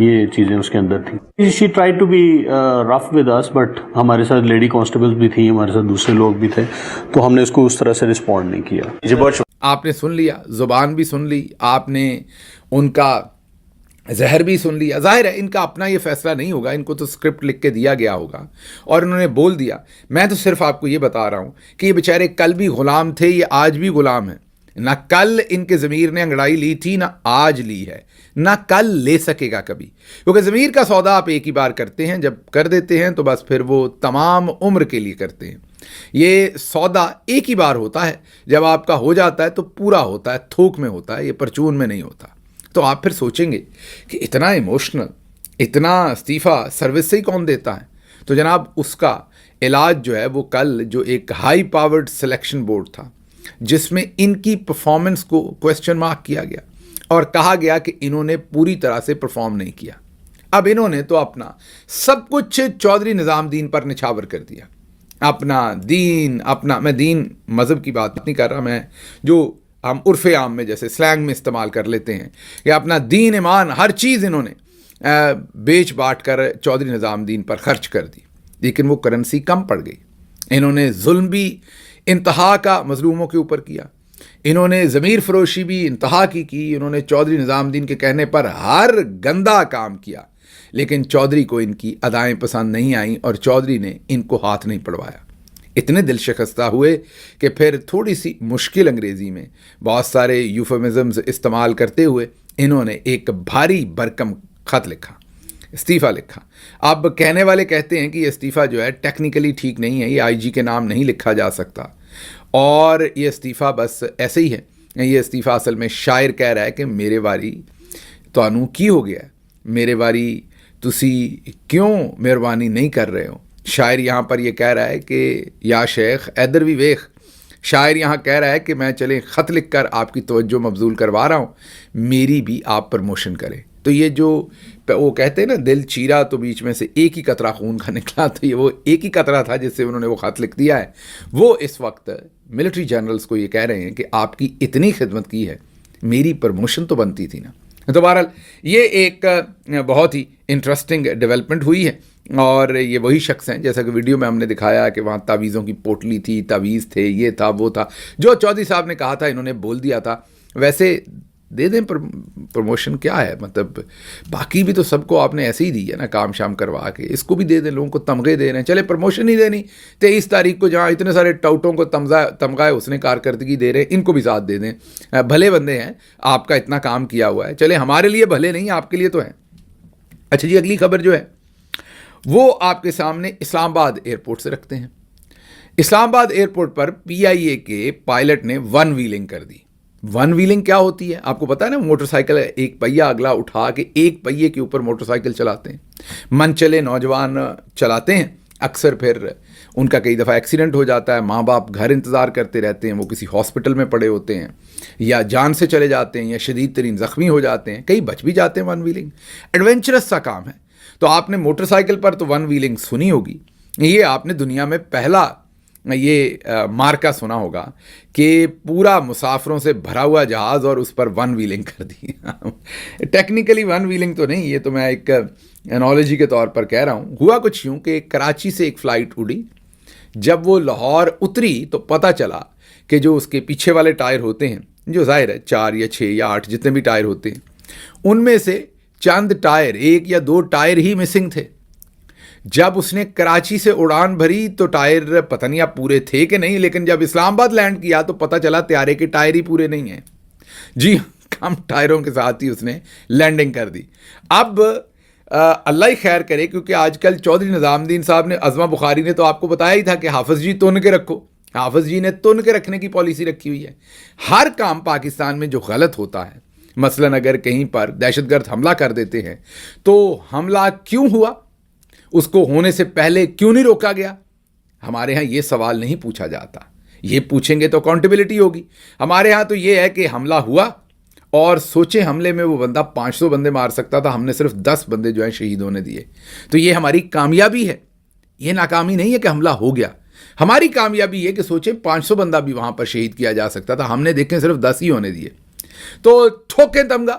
یہ چیزیں اس کے اندر تھیں. She try to be rough with us, but ہمارے ساتھ لیڈی کانسٹیبلز بھی تھیں, ہمارے ساتھ دوسرے لوگ بھی تھے, تو ہم نے اس کو اس طرح سے رسپونڈ نہیں کیا. جی بہت آپ نے سن لیا, زبان بھی سن لی, آپ نے ان کا زہر بھی سن لیا. ظاہر ہے ان کا اپنا یہ فیصلہ نہیں ہوگا, ان کو تو اسکرپٹ لکھ کے دیا گیا ہوگا اور انہوں نے بول دیا. میں تو صرف آپ کو یہ بتا رہا ہوں کہ یہ بیچارے کل بھی غلام تھے, یہ آج بھی غلام ہیں. نہ کل ان کے ضمیر نے انگڑائی لی تھی, نہ آج لی ہے, نہ کل لے سکے گا کبھی, کیونکہ ضمیر کا سودا آپ ایک ہی بار کرتے ہیں, جب کر دیتے ہیں تو بس پھر وہ تمام عمر کے لیے کرتے ہیں. یہ سودا ایک ہی بار ہوتا ہے, جب آپ کا ہو جاتا ہے تو پورا ہوتا ہے, تھوک میں ہوتا ہے, یہ پرچون میں نہیں ہوتا. تو آپ پھر سوچیں گے کہ اتنا ایموشنل, اتنا استعفیٰ سروس سے ہی کون دیتا ہے. تو جناب اس کا علاج جو ہے وہ کل جو ایک ہائی پاورڈ سلیکشن بورڈ تھا, جس میں ان کی پرفارمنس کو کویسچن مارک کیا گیا اور کہا گیا کہ انہوں نے پوری طرح سے پرفارم نہیں کیا. اب انہوں نے تو اپنا سب کچھ چودھری نظام دین پر نچھاور کر دیا. اپنا دین, اپنا, میں دین مذہب کی بات نہیں کر رہا, میں جو ہم عرف عام میں جیسے سلینگ میں استعمال کر لیتے ہیں, کہ اپنا دین ایمان ہر چیز انہوں نے بیچ باٹ کر چودھری نظام دین پر خرچ کر دی. لیکن وہ کرنسی کم پڑ گئی. انہوں نے ظلم بھی انتہا کا مظلوموں کے اوپر کیا, انہوں نے ضمیر فروشی بھی انتہا کی, انہوں نے چودھری نظام دین کے کہنے پر ہر گندا کام کیا. لیکن چودھری کو ان کی ادائیں پسند نہیں آئیں اور چودھری نے ان کو ہاتھ نہیں پڑوایا. اتنے دل شکستہ ہوئے کہ پھر تھوڑی سی مشکل انگریزی میں بہت سارے یوفیمزمز استعمال کرتے ہوئے انہوں نے ایک بھاری برکم خط لکھا, استعفیٰ لکھا. اب کہنے والے کہتے ہیں کہ یہ استعفیٰ جو ہے ٹیکنیکلی ٹھیک نہیں ہے, یہ آئی جی کے نام نہیں لکھا جا سکتا, اور یہ استعفیٰ بس ایسے ہی ہے. یہ استعفیٰ اصل میں شاعر کہہ رہا ہے کہ میرے واری تانوں کی ہو گیا, میرے واری تسی کیوں مہربانی نہیں کر رہے ہو. شاعر یہاں پر یہ کہہ رہا ہے کہ یا شیخ ایدر وی ویخ, شاعر یہاں کہہ رہا ہے کہ میں چلیں خط لکھ کر آپ کی توجہ مبذول کروا رہا ہوں, میری بھی آپ پرموشن کریں. تو یہ جو وہ کہتے ہیں نا دل چیرا تو بیچ میں سے ایک ہی قطرہ خون کا نکلا, تو یہ وہ ایک ہی قطرہ تھا جس سے انہوں نے وہ خط لکھ دیا ہے. وہ اس وقت ملٹری جنرلز کو یہ کہہ رہے ہیں کہ آپ کی اتنی خدمت کی ہے, میری پرموشن تو بنتی تھی نا. تو بہرحال یہ ایک بہت ہی انٹرسٹنگ ڈیولپمنٹ ہوئی ہے, اور یہ وہی شخص ہیں جیسا کہ ویڈیو میں ہم نے دکھایا کہ وہاں تعویذوں کی پوٹلی تھی, تعویذ تھے, یہ تھا وہ تھا, جو چودھری صاحب نے کہا تھا انہوں نے بول دیا تھا. ویسے دے دیں پروموشن, کیا ہے مطلب, باقی بھی تو سب کو آپ نے ایسے ہی دی ہے نا کام شام کروا کے, اس کو بھی دے دیں, لوگوں کو تمغے دے رہے ہیں. چلے پروموشن نہیں دینی, 23 تاریخ کو جہاں اتنے سارے ٹاؤٹوں کو تمغہ حسن کارکردگی دے رہے ہیں, ان کو بھی ساتھ دے دیں. بھلے بندے ہیں, آپ کا اتنا کام کیا ہوا ہے, چلے ہمارے لیے بھلے نہیں, آپ کے لیے تو ہیں. اچھا جی, اگلی خبر جو ہے وہ آپ کے سامنے اسلام آباد ایئرپورٹ سے رکھتے ہیں. اسلام آباد ایئرپورٹ پر پی آئی اے کے پائلٹ نے ون ویلنگ کر دی. ون ویلنگ کیا ہوتی ہے آپ کو پتا ہے نا, موٹر سائیکل ایک پہیہ اگلا اٹھا کے ایک پہیے کے اوپر موٹر سائیکل چلاتے ہیں. من چلے نوجوان چلاتے ہیں, اکثر پھر ان کا کئی دفعہ ایکسیڈنٹ ہو جاتا ہے, ماں باپ گھر انتظار کرتے رہتے ہیں, وہ کسی ہاسپٹل میں پڑے ہوتے ہیں, یا جان سے چلے جاتے ہیں, یا شدید ترین زخمی ہو جاتے ہیں, کئی بچ بھی جاتے ہیں. ون ویلنگ ایڈونچرس سا کام ہے. تو آپ نے موٹر سائیکل پر تو ون ویلنگ سنی ہوگی, یہ آپ نے دنیا میں پہلا یہ مارکا سنا ہوگا کہ پورا مسافروں سے بھرا ہوا جہاز اور اس پر ون ویلنگ کر دی. ٹیکنیکلی ون ویلنگ تو نہیں, یہ تو میں ایک انالوجی کے طور پر کہہ رہا ہوں. ہوا کچھ یوں کہ کراچی سے ایک فلائٹ اڑی, جب وہ لاہور اتری تو پتہ چلا کہ جو اس کے پیچھے والے ٹائر ہوتے ہیں, جو ظاہر ہے 4 یا 6 یا 8 جتنے بھی ٹائر ہوتے ہیں, ان میں سے چند ٹائر, 1 یا 2 ٹائر ہی مسنگ تھے. جب اس نے کراچی سے اڑان بھری تو ٹائر پتہ نہیں اب پورے تھے کہ نہیں, لیکن جب اسلام آباد لینڈ کیا تو پتہ چلا طیارے کے ٹائر ہی پورے نہیں ہیں. جی کم ٹائروں کے ساتھ ہی اس نے لینڈنگ کر دی. اب اللہ ہی خیر کرے, کیونکہ آج کل چودھری نظام دین صاحب نے, عظمہ بخاری نے تو آپ کو بتایا ہی تھا کہ حافظ جی تن کے رکھو. حافظ جی نے تن کے رکھنے کی پالیسی رکھی ہوئی ہے. ہر کام پاکستان میں جو غلط ہوتا ہے, مثلاً اگر کہیں پر دہشت گرد حملہ کر دیتے ہیں تو حملہ کیوں ہوا, اس کو ہونے سے پہلے کیوں نہیں روکا گیا, ہمارے ہاں یہ سوال نہیں پوچھا جاتا. یہ پوچھیں گے تو اکاؤنٹیبلٹی ہوگی. ہمارے ہاں تو یہ ہے کہ حملہ ہوا اور سوچیں حملے میں وہ بندہ 500 بندے مار سکتا تھا, ہم نے صرف 10 بندے جو ہیں شہید ہونے دیے. تو یہ ہماری کامیابی ہے, یہ ناکامی نہیں ہے کہ حملہ ہو گیا. ہماری کامیابی یہ کہ سوچیں 500 بندہ بھی وہاں پر شہید کیا جا سکتا تھا, ہم نے دیکھیں صرف 10 ہی ہونے دیے. تو ٹھوکیں تمغہ,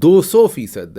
200%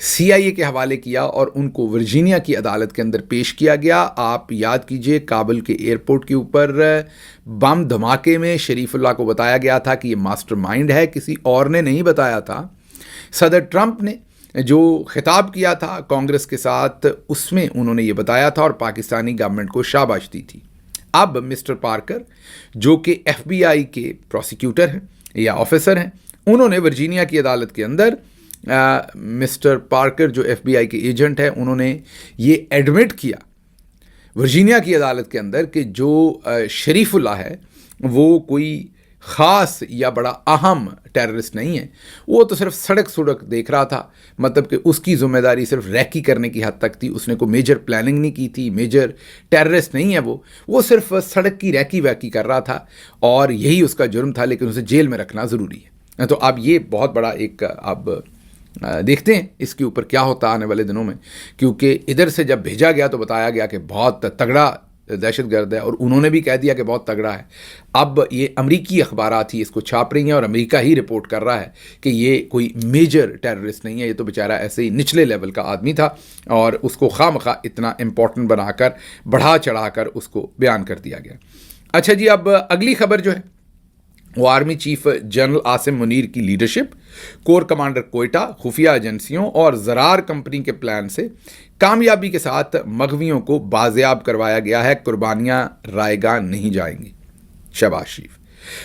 CIA کے حوالے کیا اور ان کو ورجینیا کی عدالت کے اندر پیش کیا گیا. آپ یاد کیجئے کابل کے ایئرپورٹ کے اوپر بم دھماکے میں شریف اللہ کو بتایا گیا تھا کہ یہ ماسٹر مائنڈ ہے, کسی اور نے نہیں بتایا تھا. صدر ٹرمپ نے جو خطاب کیا تھا کانگریس کے ساتھ اس میں انہوں نے یہ بتایا تھا اور پاکستانی گورنمنٹ کو شاباش دی تھی. اب مسٹر پارکر جو کہ FBI کے پروسیکیوٹر ہیں یا آفیسر ہیں, انہوں نے ورجینیا کی عدالت کے اندر مسٹر پارکر جو FBI کے ایجنٹ ہیں انہوں نے یہ ایڈمٹ کیا ورجینیا کی عدالت کے اندر کہ جو شریف اللہ ہے وہ کوئی خاص یا بڑا اہم ٹیررسٹ نہیں ہے, وہ تو صرف سڑک دیکھ رہا تھا, مطلب کہ اس کی ذمہ داری صرف ریکی کرنے کی حد تک تھی, اس نے کوئی میجر پلاننگ نہیں کی تھی, میجر ٹیررسٹ نہیں ہے وہ صرف سڑک کی ریکی کر رہا تھا اور یہی اس کا جرم تھا, لیکن اسے جیل میں رکھنا ضروری ہے. تو اب یہ بہت بڑا ایک اب دیکھتے ہیں اس کے اوپر کیا ہوتا آنے والے دنوں میں, کیونکہ ادھر سے جب بھیجا گیا تو بتایا گیا کہ بہت تگڑا دہشت گرد ہے اور انہوں نے بھی کہہ دیا کہ بہت تگڑا ہے. اب یہ امریکی اخبارات ہی اس کو چھاپ رہی ہیں اور امریکہ ہی رپورٹ کر رہا ہے کہ یہ کوئی میجر ٹیررسٹ نہیں ہے, یہ تو بیچارہ ایسے ہی نچلے لیول کا آدمی تھا اور اس کو خواہ اتنا امپورٹنٹ بنا کر بڑھا چڑھا کر اس کو بیان کر دیا گیا. اچھا جی, اب اگلی خبر جو ہے وہ army chief general Asim Munir کی لیڈرشپ, کور کمانڈر کوئٹہ, خفیہ ایجنسیوں اور زرار کمپنی کے پلان سے کامیابی کے ساتھ مغویوں کو بازیاب کروایا گیا ہے, قربانیاں رائے گاہ نہیں جائیں گی. شہباز شریف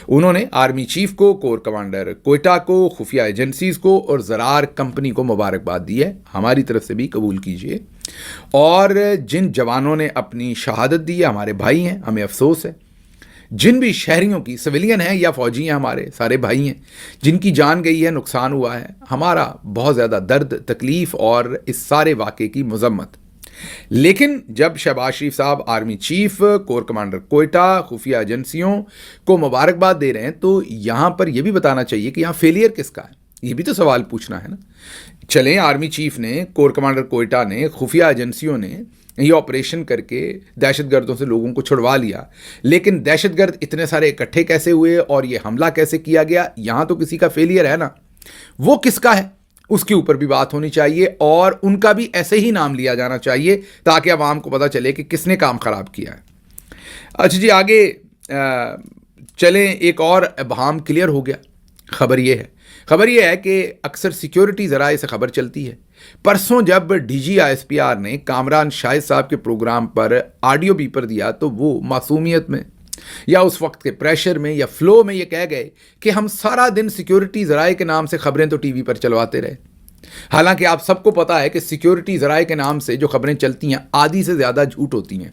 انہوں نے آرمی چیف کو, کور کمانڈر کوئٹہ کو, خفیہ ایجنسیز کو اور زرار کمپنی کو مبارکباد دی ہے, ہماری طرف سے بھی قبول کیجئے. اور جن جوانوں نے اپنی شہادت دی ہے ہمارے بھائی ہیں, ہمیں افسوس ہے. جن بھی شہریوں کی, سویلین ہیں یا فوجی ہیں, ہمارے سارے بھائی ہیں جن کی جان گئی ہے, نقصان ہوا ہے, ہمارا بہت زیادہ درد, تکلیف اور اس سارے واقعے کی مذمت. لیکن جب شہباز شریف صاحب army chief, corps commander Quetta, خفیہ ایجنسیوں کو مبارکباد دے رہے ہیں تو یہاں پر یہ بھی بتانا چاہیے کہ یہاں فیلئر کس کا ہے, یہ بھی تو سوال پوچھنا ہے نا. چلیں آرمی چیف نے, کور کمانڈر کوئٹہ نے, خفیہ ایجنسیوں نے یہ آپریشن کر کے دہشت گردوں سے لوگوں کو چھڑوا لیا, لیکن دہشت گرد اتنے سارے اکٹھے کیسے ہوئے اور یہ حملہ کیسے کیا گیا, یہاں تو کسی کا فیلئر ہے نا. وہ کس کا ہے اس کے اوپر بھی بات ہونی چاہیے اور ان کا بھی ایسے ہی نام لیا جانا چاہیے تاکہ عوام کو پتہ چلے کہ کس نے کام خراب کیا ہے. اچھا جی, آگے چلیں, ایک اور ابہام کلیئر ہو گیا. خبر یہ ہے کہ اکثر سیکیورٹی ذرائع سے خبر چلتی ہے. پرسوں جب DG ISPR نے کامران شاہد صاحب کے پروگرام پر آڈیو بیپر دیا تو وہ معصومیت میں یا اس وقت کے پریشر میں یا فلو میں یہ کہہ گئے کہ ہم سارا دن سیکیورٹی ذرائع کے نام سے خبریں تو ٹی وی پر چلواتے رہے. حالانکہ آپ سب کو پتا ہے کہ سیکیورٹی ذرائع کے نام سے جو خبریں چلتی ہیں آدھی سے زیادہ جھوٹ ہوتی ہیں,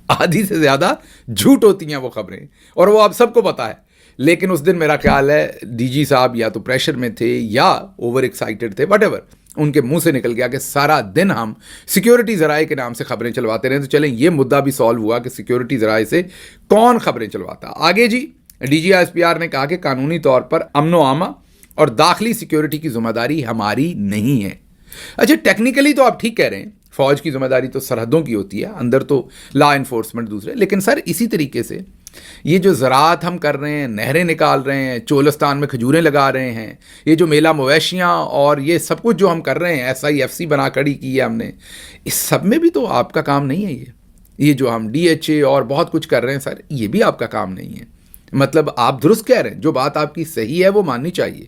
آدھی سے زیادہ جھوٹ ہوتی ہیں وہ خبریں, اور وہ آپ سب کو پتا ہے. لیکن اس دن میرا خیال ہے DG صاحب یا تو پریشر میں تھے یا اوور ایکسائٹڈ تھے, واٹ ایور, ان کے منہ سے نکل گیا کہ سارا دن ہم سیکیورٹی ذرائع کے نام سے خبریں چلواتے رہے. تو چلیں یہ مدعا بھی سالو ہوا کہ سیکیورٹی ذرائع سے کون خبریں چلواتا. آگے جی, DG ISPR نے کہا کہ قانونی طور پر امن و امان اور داخلی سیکیورٹی کی ذمہ داری ہماری نہیں ہے. اچھا, ٹیکنیکلی تو آپ ٹھیک کہہ رہے ہیں, فوج کی ذمہ داری تو سرحدوں کی ہوتی ہے, اندر تو لا انفورسمنٹ دوسرے. لیکن سر اسی طریقے سے یہ جو زراعت ہم کر رہے ہیں, نہریں نکال رہے ہیں, چولستان میں کھجوریں لگا رہے ہیں, یہ جو میلہ مویشیاں اور یہ سب کچھ جو ہم کر رہے ہیں, SIFC بنا کھڑی کی ہے ہم نے, اس سب میں بھی تو آپ کا کام نہیں ہے. یہ جو ہم DHA اور بہت کچھ کر رہے ہیں سر, یہ بھی آپ کا کام نہیں ہے. مطلب آپ درست کہہ رہے ہیں, جو بات آپ کی صحیح ہے وہ ماننی چاہیے.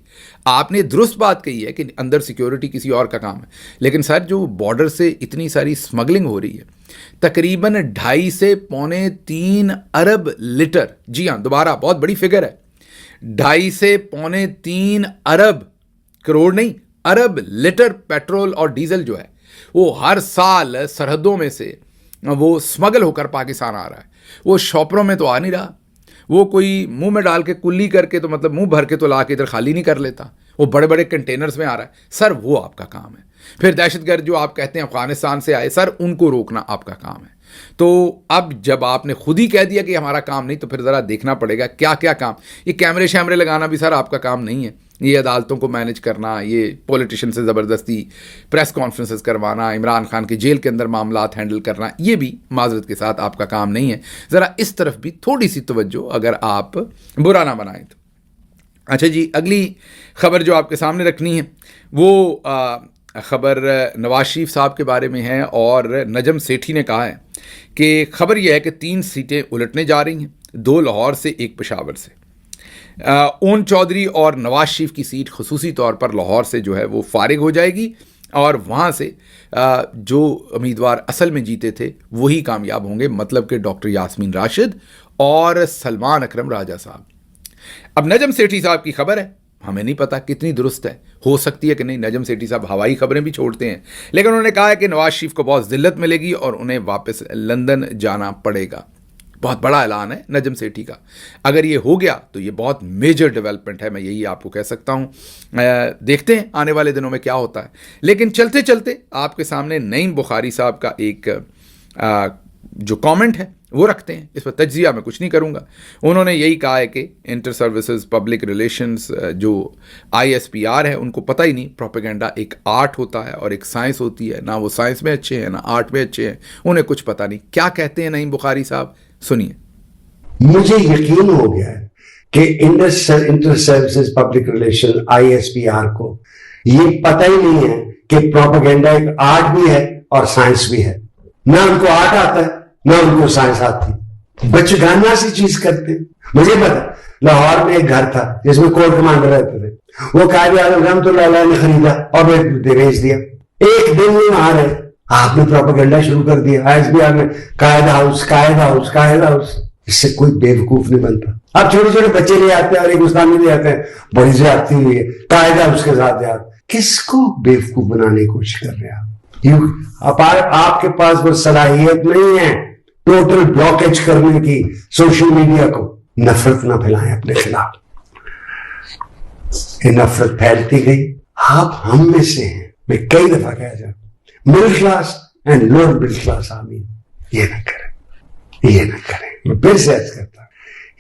آپ نے درست بات کہی ہے کہ اندر سیکیورٹی کسی اور کا کام ہے. لیکن سر جو بارڈر سے اتنی ساری اسمگلنگ ہو رہی ہے, تقریباً 2.5 سے 3.25 ارب لیٹر, جی ہاں دوبارہ بہت بڑی فگر ہے, 2.5 سے 3.25 ارب, کروڑ نہیں ارب لیٹر پیٹرول اور ڈیزل جو ہے وہ ہر سال سرحدوں میں سے وہ اسمگل ہو کر پاکستان آ رہا ہے. وہ شاپروں میں تو آ نہیں رہا, وہ کوئی منہ میں ڈال کے کلی کر کے تو مطلب منہ بھر کے تو لا کے ادھر خالی نہیں کر لیتا, وہ بڑے بڑے کنٹینرز میں آ رہا ہے. سر وہ آپ کا کام ہے. پھر دہشت گرد جو آپ کہتے ہیں افغانستان سے آئے, سر ان کو روکنا آپ کا کام ہے. تو اب جب آپ نے خود ہی کہہ دیا کہ ہمارا کام نہیں, تو پھر ذرا دیکھنا پڑے گا کیا کیا کام. یہ کیمرے شیمرے لگانا بھی سر آپ کا کام نہیں ہے, یہ عدالتوں کو مینج کرنا, یہ پولیٹیشین سے زبردستی پریس کانفرنسز کروانا, عمران خان کے جیل کے اندر معاملات ہینڈل کرنا, یہ بھی معذرت کے ساتھ آپ کا کام نہیں ہے. ذرا اس طرف بھی تھوڑی سی توجہ اگر آپ برا نہ بنائیں تو. اچھا جی, اگلی خبر جو آپ کے سامنے رکھنی ہے وہ خبر نواز شریف صاحب کے بارے میں ہے اور نجم سیٹھی نے کہا ہے کہ خبر یہ ہے کہ 3 سیٹیں الٹنے جا رہی ہیں, 2 لاہور سے 1 پشاور سے. اون چودھری اور نواز شریف کی سیٹ خصوصی طور پر لاہور سے جو ہے وہ فارغ ہو جائے گی اور وہاں سے جو امیدوار اصل میں جیتے تھے وہی کامیاب ہوں گے, مطلب کہ ڈاکٹر یاسمین راشد اور سلمان اکرم راجہ صاحب. اب نجم سیٹھی صاحب کی خبر ہے, ہمیں نہیں پتا کتنی درست ہے, ہو سکتی ہے کہ نہیں. نجم سیٹھی صاحب ہوائی خبریں بھی چھوڑتے ہیں, لیکن انہوں نے کہا ہے کہ نواز شریف کو بہت ذلت ملے گی اور انہیں واپس لندن جانا پڑے گا. بہت بڑا اعلان ہے نجم سیٹھی کا. اگر یہ ہو گیا تو یہ بہت میجر ڈیولپمنٹ ہے, میں یہی آپ کو کہہ سکتا ہوں. دیکھتے ہیں آنے والے دنوں میں کیا ہوتا ہے. لیکن چلتے چلتے آپ کے سامنے نعیم بخاری صاحب کا ایک جو کامنٹ ہے وہ رکھتے ہیں. اس پر تجزیہ میں کچھ نہیں کروں گا. انہوں نے یہی کہا ہے کہ انٹر سروسز پبلک ریلیشنز جو ISPR ہے ان کو پتہ ہی نہیں پروپیگنڈا ایک آرٹ ہوتا ہے اور ایک سائنس ہوتی ہے. نہ وہ سائنس میں اچھے ہیں نہ آرٹ میں اچھے ہیں, انہیں کچھ پتہ نہیں. کیا کہتے ہیں نعیم بخاری صاحب, سنیے. مجھے یقین ہو گیا ہے کہ inter services public relations ISPR کو یہ پتہ ہی نہیں ہے کہ پروپیگنڈا ایک آرٹ بھی ہے اور سائنس بھی ہے. نہ ان کو آرٹ آتا ہے نہ ان کو سائنس آتی, بچگانہ سی چیز کرتے ہیں. مجھے پتا لاہور میں ایک گھر تھا جس میں کورٹ کمانڈر رہتے تھے, وہ قائد اعظم رحمۃ اللہ علیہ نے خریدا اور بیچ دیا. ایک دن میں وہاں رہے, آپ نے پروپیگنڈا شروع کر دیا ISPR میں, قائد ہاؤس قائد ہاؤس قائد ہاؤس. اس سے کوئی بے وقوف نہیں بنتا. اب چھوٹے چھوٹے بچے لے آتے ہیں اور ایک گستاخی لے آتے ہیں, بڑی زیادتی ہوئی ہے قائد ہاؤس کے ساتھ. یار کس کو بے وقوف بنانے کی کوشش کر رہے ہیں آپ کے پاس وہ صلاحیت نہیں ہے ٹوٹل بلاکیج کرنے کی سوشل میڈیا کو. نفرت نہ پھیلائیں اپنے خلاف. یہ نفرت پھیلتی گئی. آپ ہم میں سے ہیں, میں کئی دفعہ کہا جاتا ہوں, middle class and lower middle class آدمی یہ نہ کریں, یہ نہ کریں. میں پھر سے عرض کرتا ہوں,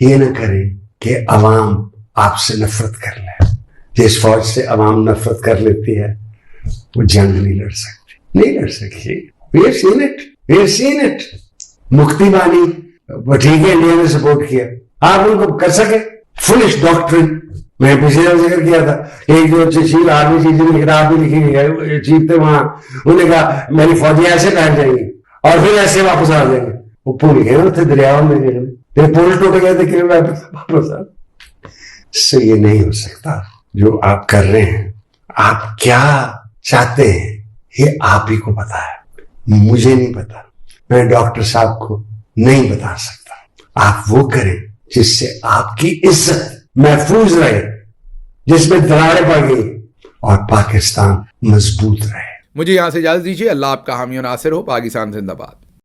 یہ نہ کریں کہ عوام آپ سے نفرت کر لے. جس فوج سے عوام نفرت کر لیتی ہے وہ جنگ نہیں لڑ سکتی, نہیں لڑ سکتی. We have seen it. مکتی بانی ٹھیک ہے, انڈیا نے سپورٹ کیا, آپ ان کو کر سکے. فلش ڈاکٹرن میں پچھلے ذکر کیا تھا, ایک جو چیف آرمی چیف نے کتاب بھی لکھی ہے, چیف تھے وہاں, انہوں نے کہا میری فوجی ایسے بیٹھ جائیں گے اور پھر ایسے واپس آ جائیں گے. وہ پول گئے تھے دریاؤں میں, پھر پول ٹوٹ گئے تھے کہ واپس آ. اس سے یہ نہیں ہو سکتا جو آپ کر رہے ہیں. آپ کیا چاہتے ہیں یہ آپ ہی کو پتا ہے, مجھے نہیں پتا, میں ڈاکٹر صاحب کو نہیں بتا سکتا. آپ وہ کریں جس سے آپ کی عزت محفوظ رہے, جس میں دراڑیں پڑ گئی اور پاکستان مضبوط رہے. مجھے یہاں سے اجازت دیجیے. اللہ آپ کا حامی و ناصر ہو. پاکستان زندہ باد.